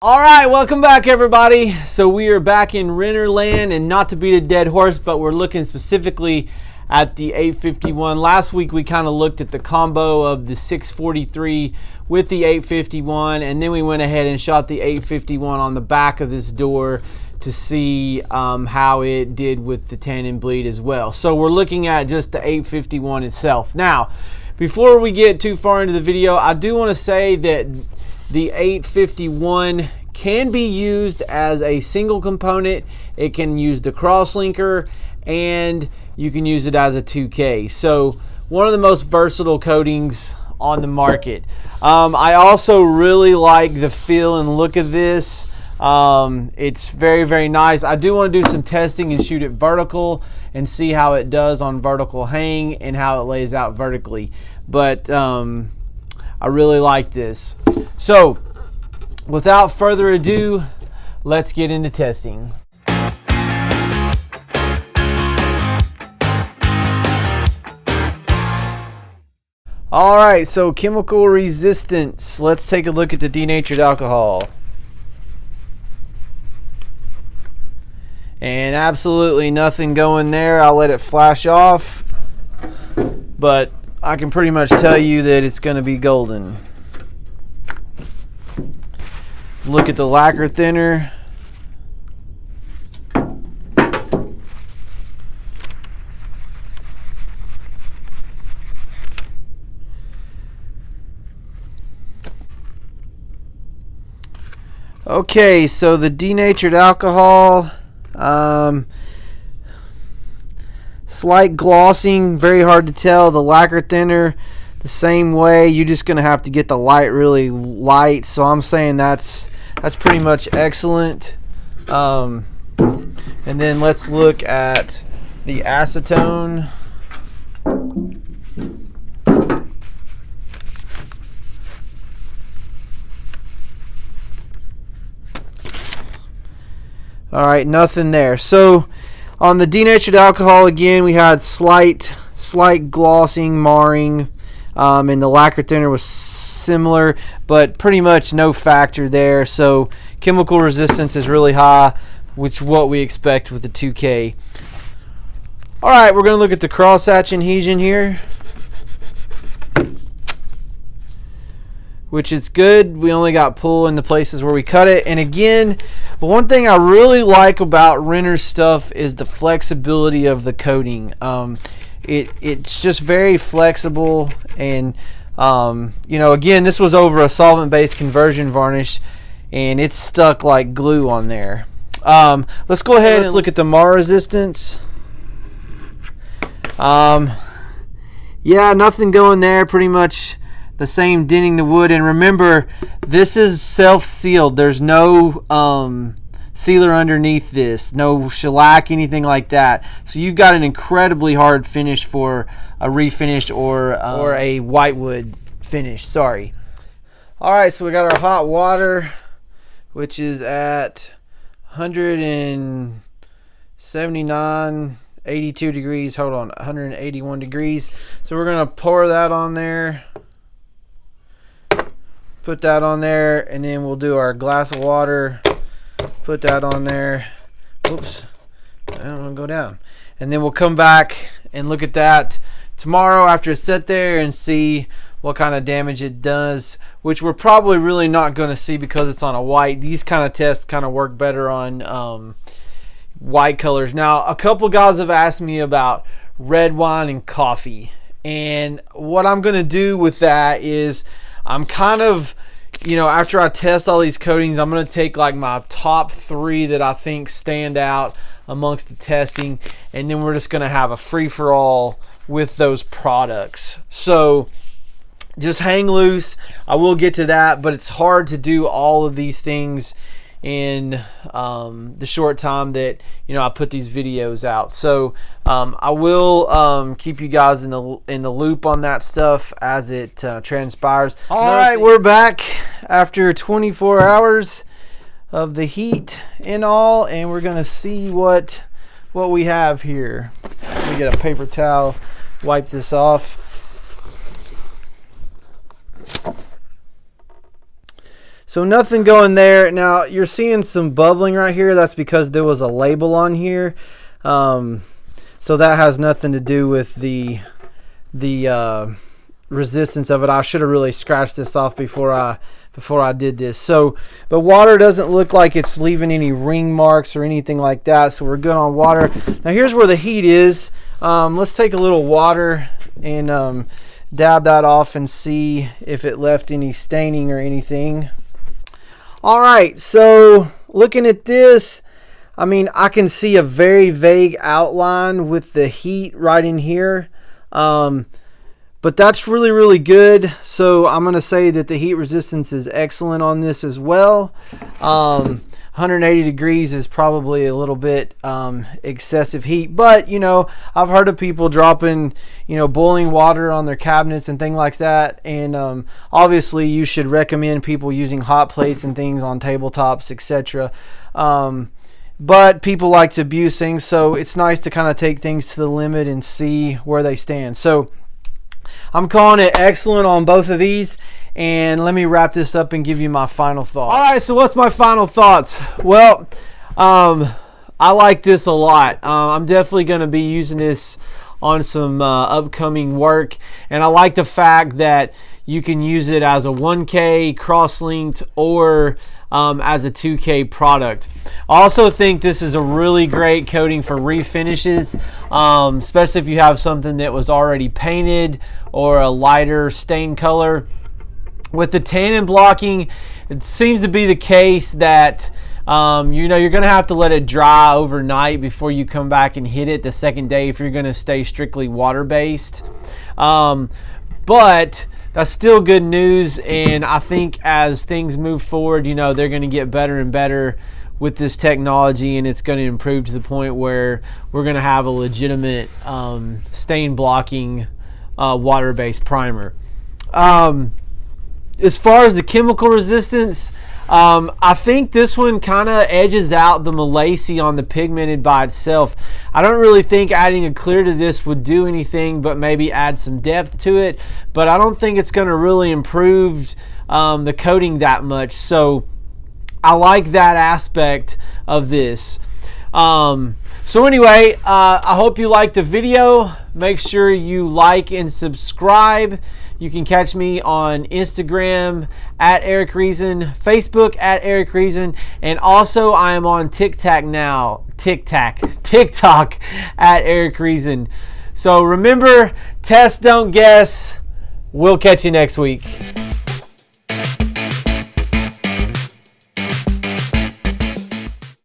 All right, welcome back everybody. So we are back in Renner land, and not to beat a dead horse, but we're looking specifically at the 851. Last week we kind of looked at the combo of the 643 with the 851, and then we went ahead and shot the 851 on the back of this door to see how it did with the tan and bleed as well. So we're looking at just the 851 itself. Now, before we get too far into the video, I do want to say that the 851 can be used as a single component. It can use the crosslinker, and you can use it as a 2K. So one of the most versatile coatings on the market. I also really like the feel and look of this. It's very, very nice. I do want to do some testing and shoot it vertical and see how it does on vertical hang and how it lays out vertically. But I really like this. So without further ado, let's get into testing. All right, so chemical resistance. Let's take a look at the denatured alcohol. And absolutely nothing going there. I'll let it flash off, but I can pretty much tell you that it's going to be golden. Look at the lacquer thinner. Okay, so the denatured alcohol, slight glossing, very hard to tell. The lacquer thinner, the same way. You're just gonna have to get the light really light. So I'm saying that's pretty much excellent. And then let's look at the acetone. All right, nothing there. So on the denatured alcohol, again, we had slight glossing, marring, and the lacquer thinner was similar, but pretty much no factor there. So chemical resistance is really high, which is what we expect with the 2K. All right, we're going to look at the crosshatch adhesion here, which is good. We only got pull in the places where we cut it. And again, one thing I really like about Renner stuff is the flexibility of the coating. It's just very flexible, and you know, again, this was over a solvent-based conversion varnish, and it's stuck like glue on there. Let's go ahead and look at the mar resistance. Yeah, nothing going there. Pretty much the same denting the wood. And remember, this is self-sealed. There's no sealer underneath this, no shellac, anything like that. So you've got an incredibly hard finish for a refinish or a whitewood finish. Sorry. All right, so we got our hot water, which is at 179, 82 degrees. Hold on, 181 degrees. So we're gonna pour that on there. Put that on there, and then we'll do our glass of water. Put that on there. Oops, I don't want to go down. And then we'll come back and look at that tomorrow after it's set there and see what kind of damage it does, which we're probably really not going to see because it's on a white. These kind of tests kind of work better on white colors. Now, a couple guys have asked me about red wine and coffee, and what I'm going to do with that is I'm kind of, you know, after I test all these coatings, I'm going to take like my top 3 that I think stand out amongst the testing, and then we're just going to have a free-for-all with those products. So just hang loose. I will get to that, but it's hard to do all of these things in the short time that, you know, I put these videos out. So I will keep you guys in the loop on that stuff as it transpires. All right, we're back after 24 hours of the heat and all, and we're gonna see what we have here. Let me get a paper towel, wipe this off. So nothing going there. Now you're seeing some bubbling right here. That's because there was a label on here. So that has nothing to do with the resistance of it. I should have really scratched this off before I did this. So, but water doesn't look like it's leaving any ring marks or anything like that. So we're good on water. Now here's where the heat is. Let's take a little water and dab that off and see if it left any staining or anything. All right, so looking at this, I mean, I can see a very vague outline with the heat right in here. But that's really, really good. So I'm going to say that the heat resistance is excellent on this as well. 180 degrees is probably a little bit excessive heat. But, you know, I've heard of people dropping, you know, boiling water on their cabinets and things like that. And obviously you should recommend people using hot plates and things on tabletops, etc. But people like to abuse things. So it's nice to kind of take things to the limit and see where they stand. So I'm calling it excellent on both of these, and let me wrap this up and give you my final thoughts. All right, so what's my final thoughts? Well, I like this a lot. I'm definitely going to be using this on some upcoming work, and I like the fact that you can use it as a 1K cross-linked or as a 2K product. I also think this is a really great coating for refinishes, especially if you have something that was already painted or a lighter stain color. With the tannin blocking, it seems to be the case that you know, you're going to have to let it dry overnight before you come back and hit it the second day if you're going to stay strictly water-based. But that's still good news, and I think as things move forward, you know, they're going to get better and better with this technology, and it's going to improve to the point where we're going to have a legitimate stain blocking water-based primer. As far as the chemical resistance, I think this one kind of edges out the Malacy on the pigmented by itself. I don't really think adding a clear to this would do anything but maybe add some depth to it, but I don't think it's going to really improve the coating that much. So I like that aspect of this. So anyway, I hope you liked the video. Make sure you like and subscribe. You can catch me on Instagram at Eric Reason, Facebook at Eric Reason, and also I am on TikTok at Eric Reason. So remember, test, don't guess. We'll catch you next week.